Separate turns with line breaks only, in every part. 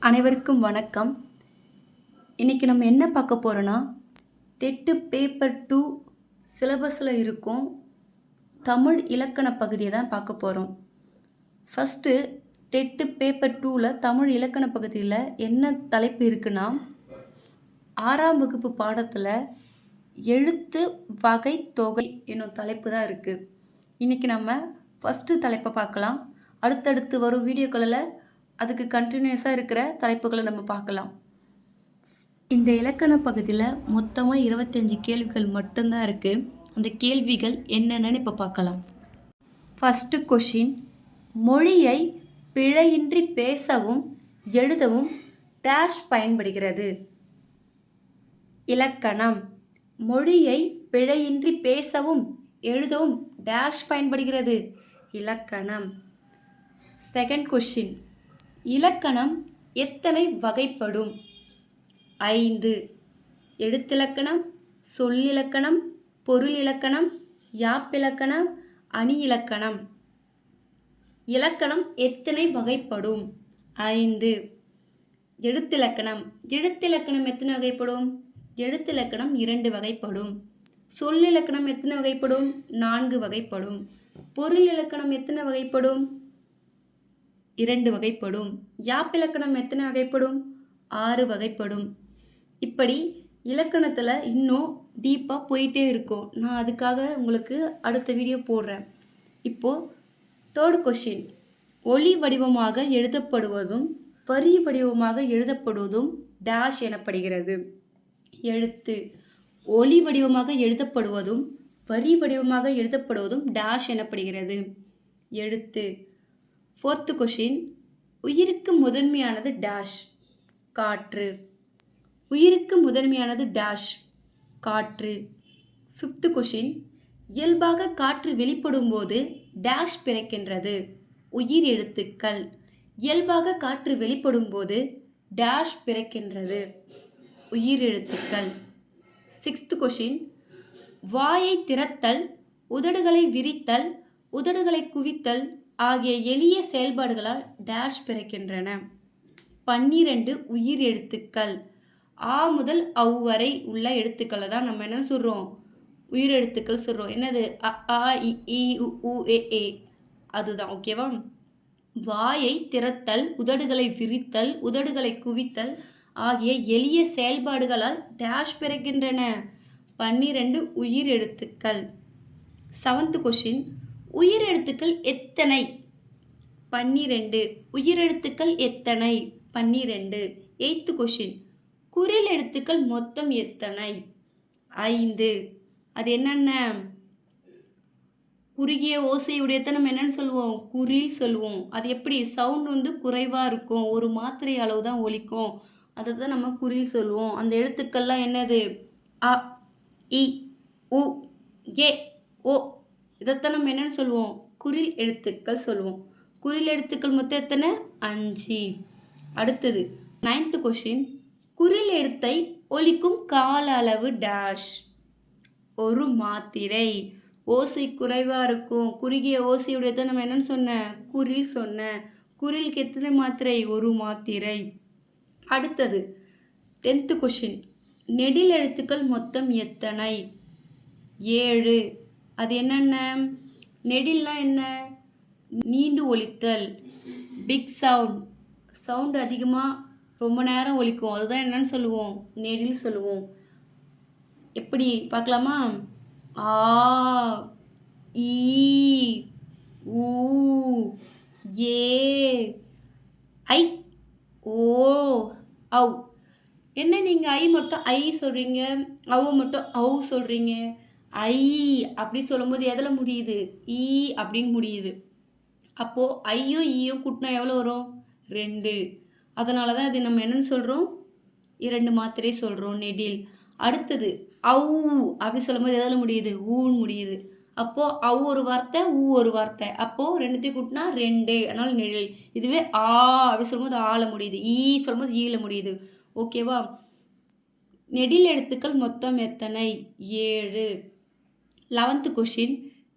அனைவருக்கும் வணக்கம். இன்றைக்கி நம்ம என்ன பார்க்க போகிறோன்னா, டெட்டு பேப்பர் 2 சிலபஸில் இருக்கும் தமிழ் இலக்கண பகுதியை தான் பார்க்க போகிறோம். ஃபஸ்ட்டு டெட்டு பேப்பர் 2ல் தமிழ் இலக்கண பகுதியில் என்ன தலைப்பு இருக்குன்னா, 6ஆம் வகுப்பு பாடத்தில் எழுத்து வகை தொகை என்னும் தலைப்பு தான் இருக்குது. இன்றைக்கி நம்ம ஃபஸ்ட்டு தலைப்பை பார்க்கலாம். அடுத்தடுத்து வரும் வீடியோக்களில் அதுக்கு கண்டினியூஸாக இருக்கிற தலைப்புகளை நம்ம பார்க்கலாம். இந்த இலக்கண பகுதியில் மொத்தமாக 25 கேள்விகள் மட்டும்தான் இருக்குது. அந்த கேள்விகள் என்னென்னு இப்போ பார்க்கலாம். ஃபஸ்ட்டு கொஷின், மொழியை பிழையின்றி பேசவும் எழுதவும் டேஷ் பயன்படுகிறது. இலக்கணம். மொழியை பிழையின்றி பேசவும் எழுதவும் டேஷ் பயன்படுகிறது. இலக்கணம். செகண்ட் கொஷின், இலக்கணம் எத்தனை வகைப்படும்? 5. எழுத்திலக்கணம், சொல்லிலக்கணம், பொருள் இலக்கணம், யாப்பிலக்கணம், அணி இலக்கணம். இலக்கணம் எத்தனை வகைப்படும்? 5. எழுத்திலக்கணம். எழுத்திலக்கணம் எத்தனை வகைப்படும்? எழுத்திலக்கணம் 2 வகைப்படும். சொல்லிலக்கணம் எத்தனை வகைப்படும்? 4 வகைப்படும். பொருள் இலக்கணம் எத்தனை வகைப்படும்? 2 வகைப்படும். யாப்பிலக்கணம் எத்தனை வகைப்படும்? 6 வகைப்படும். இப்படி இலக்கணத்தில் இன்னும் டீப்பாக போயிட்டே இருக்கும். நான் அதுக்காக உங்களுக்கு அடுத்த வீடியோ போடுறேன். இப்போது தேர்ட் கொஷின், ஒலி வடிவமாக எழுதப்படுவதும் வரி வடிவமாக எழுதப்படுவதும் டேஷ் எனப்படுகிறது. எழுத்து. ஒலி வடிவமாக எழுதப்படுவதும் வரி வடிவமாக எழுதப்படுவதும் டேஷ் எனப்படுகிறது. எழுத்து. ஃபோர்த்து கொஷின், உயிருக்கு முதன்மையானது டேஷ். காற்று. உயிருக்கு முதன்மையானது டேஷ். காற்று. ஃபிஃப்த்து கொஷின், இயல்பாக காற்று வெளிப்படும் போது டேஷ் பிறக்கின்றது. உயிர் எழுத்துக்கள். இயல்பாக காற்று வெளிப்படும் போது டேஷ் பிறக்கின்றது. உயிர் எழுத்துக்கள். சிக்ஸ்த்து கொஷின், வாயை திறத்தல், உதடுகளை விரித்தல், உதடுகளை குவித்தல் ஆகிய எளிய செயல்பாடுகளால் டேஷ் பிறக்கின்றன. 12 உயிர் எழுத்துக்கள். ஆ முதல் அவ் வரை உள்ள எழுத்துக்களை தான் நம்ம என்ன சொல்கிறோம்? உயிர் எழுத்துக்கள் சொல்கிறோம். என்னது? அ ஆ இ ஈ உ ஏ ஏ. அதுதான். ஓகேவா? வாயை திறத்தல், உதடுகளை விரித்தல், உதடுகளை குவித்தல் ஆகிய எளிய செயல்பாடுகளால் டேஷ் பிறக்கின்றன. 12 உயிர் எழுத்துக்கள். செவன்த்து கொஷின், உயிர் எழுத்துக்கள் எத்தனை? 12. உயிரெழுத்துக்கள் எத்தனை? 12. எய்த்து கொஷின், குறில் எழுத்துக்கள் மொத்தம் எத்தனை? 5. அது என்னென்ன? குறுகிய ஓசையுடையதை நம்ம என்னென்னு சொல்லுவோம்? குறில் சொல்லுவோம். அது எப்படி? சவுண்ட் குறைவாக இருக்கும், ஒரு மாத்திரை அளவு தான் ஒலிக்கும், அதை தான் நம்ம குறில் சொல்லுவோம். அந்த எழுத்துக்கள்லாம் என்னது? அ இ உ ஏ ஓ. இதைத்தான் நம்ம என்னென்னு சொல்லுவோம்? குறில் எழுத்துக்கள் சொல்லுவோம். குறில் எழுத்துக்கள் மொத்தம் எத்தனை? 5. அடுத்தது 9th கொஷின், குறில் எழுத்தை ஒலிக்கும் கால அளவு டேஷ். ஒரு மாத்திரை. ஓசை குறைவாக இருக்கும், குறுகிய ஓசையுடையதை நம்ம என்னென்னு சொன்னேன்? குறில் சொன்னேன். குறிலுக்கு எத்தனை மாத்திரை? ஒரு மாத்திரை. அடுத்தது 10th கொஷின், நெடில் எழுத்துக்கள் மொத்தம் எத்தனை? 7. அது என்னென்ன? நெடில்னா என்ன? நீண்டு ஒலித்தல், பிக் சவுண்ட், சவுண்டு அதிகமாக ரொம்ப நேரம் ஒலிக்கும், அதுதான் என்னன்னு சொல்லுவோம்? நெடில் சொல்லுவோம். எப்படி பார்க்கலாமா? ஆ ஈ ஊ ஏ ஐ ஓ அவ். என்ன நீங்கள் ஐ மட்டும் ஐ சொல்கிறீங்க, அவு மட்டும் அவு சொல்கிறீங்க? ஐ அப்படி சொல்லும்போது எதில் முடியுது? ஈ அப்படின்னு முடியுது. அப்போது ஐயும் ஈயும் கூட்டினா எவ்வளோ வரும்? 2. அதனால தான் இது நம்ம என்னென்னு சொல்கிறோம்? 2 மாத்திரை சொல்கிறோம், நெடில். அடுத்தது அவு அப்படி சொல்லும்போது எதில் முடியுது? ஊன்னு முடியுது. அப்போது அவு ஒரு வார்த்தை, ஊ ஒரு வார்த்தை. அப்போது 2த்தையும் கூட்டினா 2, அதனால் நெடில். இதுவே ஆ அப்படி சொல்லும்போது ஆல முடியுது, ஈ சொல்லும்போது ஈல முடியுது. ஓகேவா? நெடில் எழுத்துக்கள் மொத்தம் எத்தனை? 7. 11th கொஷின்,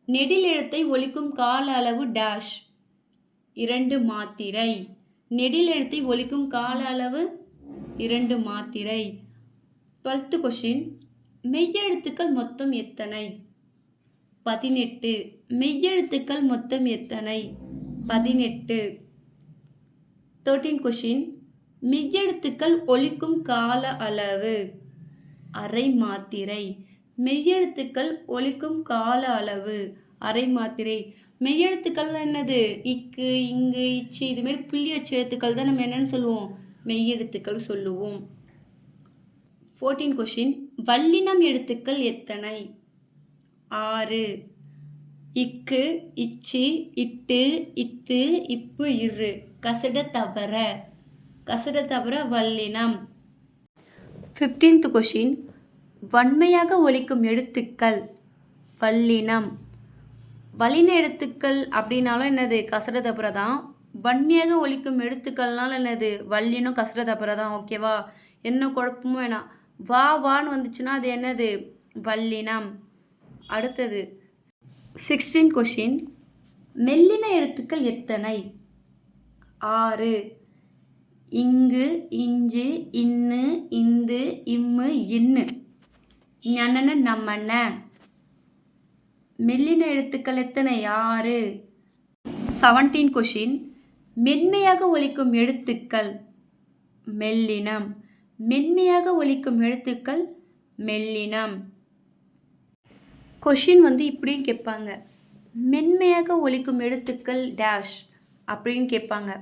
நெடில் எழுத்தை ஒலிக்கும் கால அளவு டேஷ். 2 மாத்திரை. நெடில் எழுத்தை ஒலிக்கும் கால அளவு 2 மாத்திரை. 12th கொஷின், மெய்யெழுத்துக்கள் மொத்தம் எத்தனை? 18. மெய்யெழுத்துக்கள் மொத்தம் எத்தனை? 18. 13 கொஷின், மெய்யெழுத்துக்கள் ஒலிக்கும் கால அளவு அரை மாத்திரை. மெய்யெழுத்துக்கள் ஒலிக்கும் கால அளவு அரை மாத்திரை. மெய்யெழுத்துக்கள்லாம் என்னது? இக்கு, இங்கு, இச்சு, இதுமாரி புள்ளி வச்ச எழுத்துக்கள் தான் நம்ம என்னன்னு சொல்லுவோம்? மெய்யெழுத்துக்கள் சொல்லுவோம். 14 கொஷின், வல்லினம் எழுத்துக்கள் எத்தனை? 6. இக்கு, இச்சு, இட்டு, இத்து, இப்பு, இரு. கசட தவிர வல்லினம். 15th கொஷின், வன்மையாக ஒலிக்கும் எழுத்துக்கள் வல்லினம். வல்லின எழுத்துக்கள் அப்படின்னாலும் என்னது? கசட தபுர தான். வன்மையாக ஒலிக்கும் எழுத்துக்கள்னால என்னது? வல்லினம் கசட தபுர தான். ஓகேவா? என்ன குழப்பமும் வேணாம். வான்னு வந்துச்சுன்னா அது என்னது? வல்லினம். அடுத்தது 16 கொஷின், மெல்லின எழுத்துக்கள் எத்தனை? 6. இங்கு, இஞ்சு, இன்னு, இந்து, இம்மு, இன்னு, ஞனன, நமன. மெல்லின எழுத்துக்கள் எத்தனை? 6. 17 கொஷின், மென்மையாக ஒலிக்கும் எழுத்துக்கள் மெல்லினம். மென்மையாக ஒலிக்கும் எழுத்துக்கள் மெல்லினம். கொஷின் இப்படியும் கேட்பாங்க, மென்மையாக ஒலிக்கும் எழுத்துக்கள் டேஷ் அப்படின்னு கேட்பாங்க.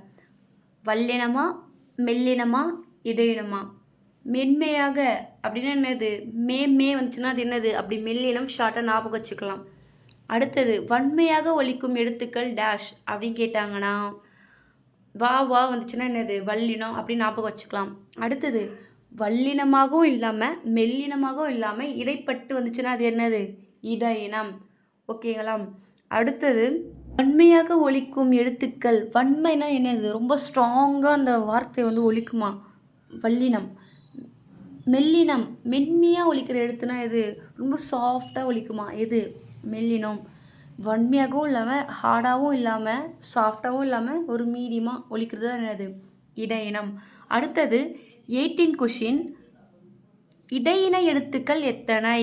வல்லினமா, மெல்லினமா, இடையினமா? மென்மையாக அப்படின்னா என்னது? மே வந்துச்சுன்னா அது என்னது? அப்படி மெல்லினம் ஷார்ட்டாக ஞாபகம் வச்சுக்கலாம். அடுத்தது, வன்மையாக ஒலிக்கும் எழுத்துக்கள் டேஷ் அப்படின்னு கேட்டாங்கன்னா வா வந்துச்சுன்னா என்னது? வல்லினம் அப்படின்னு ஞாபகம் வச்சுக்கலாம். அடுத்தது, வல்லினமாகவும் இல்லாமல் மெல்லினமாகவும் இல்லாமல் இடைப்பட்டு வந்துச்சுன்னா அது என்னது? இடையினம். ஓகேங்களா? அடுத்தது, வன்மையாக ஒலிக்கும் எழுத்துக்கள். வன்மைனா என்னது? ரொம்ப ஸ்ட்ராங்காக அந்த வார்த்தை ஒலிக்குமா? வல்லினம். மெல்லினம், மென்மையாக ஒலிக்கிற எழுத்துனா எது? ரொம்ப சாஃப்டாக ஒலிக்குமா? எது? மெல்லினம். வன்மையாகவும் இல்லாமல் ஹார்டாகவும் இல்லாமல் சாஃப்டாகவும் இல்லாமல் ஒரு மீடியமாக ஒலிக்கிறது தான் என்னது? இடையினம். அடுத்தது 18 கொஷின், இடையின எழுத்துக்கள் எத்தனை?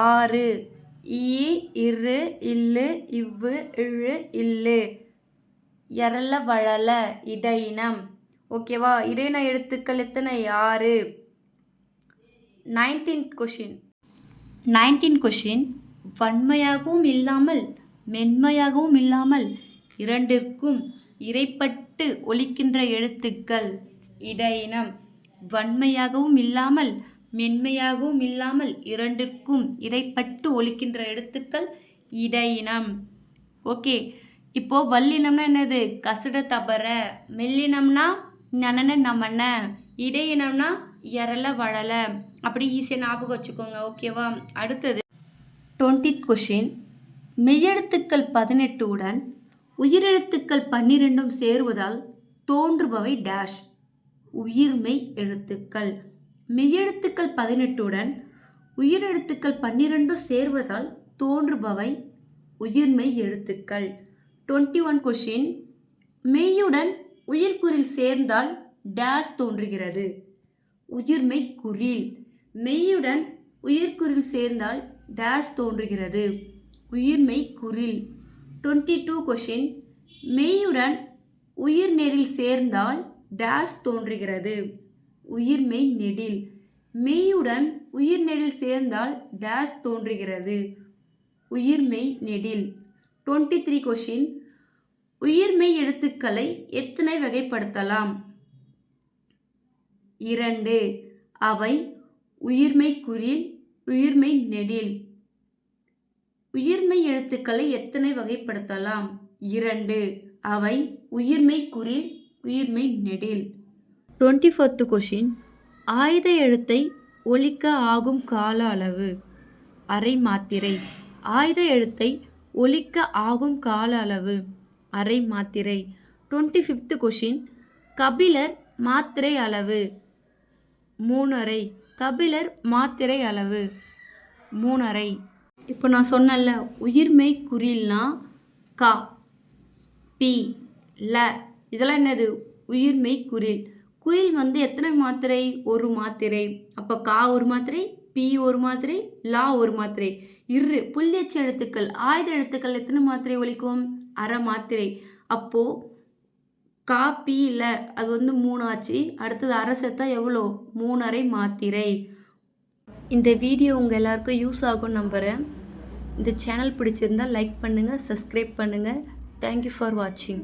6. ஈ, இரு, இல்லு, இவ்வு, இழு, இல்லு, எரல, வழல, இடையினம். ஓகேவா? இடையின எழுத்துக்கள் எத்தனை? 6. 19 கொஷின், வன்மையாகவும் இல்லாமல் மென்மையாகவும் இல்லாமல் இரண்டிற்கும் இடைப்பட்டு ஒலிக்கின்ற எழுத்துக்கள் இடையினம். வன்மையாகவும் இல்லாமல் மென்மையாகவும் இல்லாமல் இரண்டிற்கும் இடைப்பட்டு ஒலிக்கின்ற எழுத்துக்கள் இடையினம். ஓகே, இப்போது வல்லினம்னா என்னது? கசட தபர. மெல்லினம்னா ஞனன, நமன. இடையினம்னா எரல, வழல. அப்படி ஈஸியாக ஞாபகம் வச்சுக்கோங்க. ஓகேவா? அடுத்தது 20th கொஷின், மெய்யெழுத்துக்கள் 18 உடன் உயிரெழுத்துக்கள் 12 சேருவதால் தோன்றுபவை டேஷ். உயிர்மெய் எழுத்துக்கள். மெய்யெழுத்துக்கள் 18 உடன் உயிரெழுத்துக்கள் 12 சேர்வதால் தோன்றுபவை உயிர்மெய் எழுத்துக்கள். 21 கொஷின், மெய்யுடன் உயிர்க்குறில் சேர்ந்தால் டேஷ் தோன்றுகிறது. உயிர்மெய் குறில். மெய்யுடன் உயிர்க்குறில் சேர்ந்தால் டேஷ் தோன்றுகிறது. உயிர்மெய் குறில். 22 கொஷின், மெய்யுடன் உயிர் நெடில் சேர்ந்தால் டேஷ் தோன்றுகிறது. உயிர்மெய் நெடில். மெய்யுடன் உயிர் நெடில் சேர்ந்தால் டேஷ் தோன்றுகிறது. உயிர்மெய் நெடில். 23 கொஷின், உயிர்மெய் எழுத்துக்களை எத்தனை வகைப்படுத்தலாம்? 2. அவை உயிர்மெய் குறில், உயிர்மெய் நெடில். உயிர்மெய் எழுத்துக்களை எத்தனை வகைப்படுத்தலாம்? 2. அவை உயிர்மெய் குறில், உயிர்மெய் நெடில். 24th கொஷின், ஆயுத எழுத்தை ஒலிக்க ஆகும் கால அளவு அரை மாத்திரை. ஆயுத எழுத்தை ஒலிக்க ஆகும் கால அளவு அரை மாத்திரை. 25th கொஷின், கபிலர் மாத்திரை அளவு 3½ கபிலர் மாத்திரை அளவு 3½ இப்போ நான் சொன்னல, உயிர்மெய் குறில்னா கா, பி, ல இதெல்லாம் என்னது? உயிர்மெய் குறில். குயில் வந்து எத்தனை மாத்திரை? ஒரு மாத்திரை. அப்போ கா ஒரு மாத்திரை, பி ஒரு மாத்திரை, லா ஒரு மாத்திரை. புள்ளியச்ச எழுத்துக்கள், ஆயுத எழுத்துக்கள் எத்தனை மாத்திரை ஒலிக்கும்? அரை மாத்திரை. அப்போ கா, பி, ல அது வந்து 3 ஆச்சு. அடுத்தது அரை சேர்த்தா எவ்வளோ? 3 மாத்திரை. இந்த வீடியோ உங்கள் எல்லாருக்கும் யூஸ் ஆகும்னு நம்புகிறேன். இந்த சேனல் பிடிச்சிருந்தா லைக் பண்ணுங்கள், சப்ஸ்கிரைப் பண்ணுங்கள். தேங்க்யூ ஃபார் வாட்சிங்.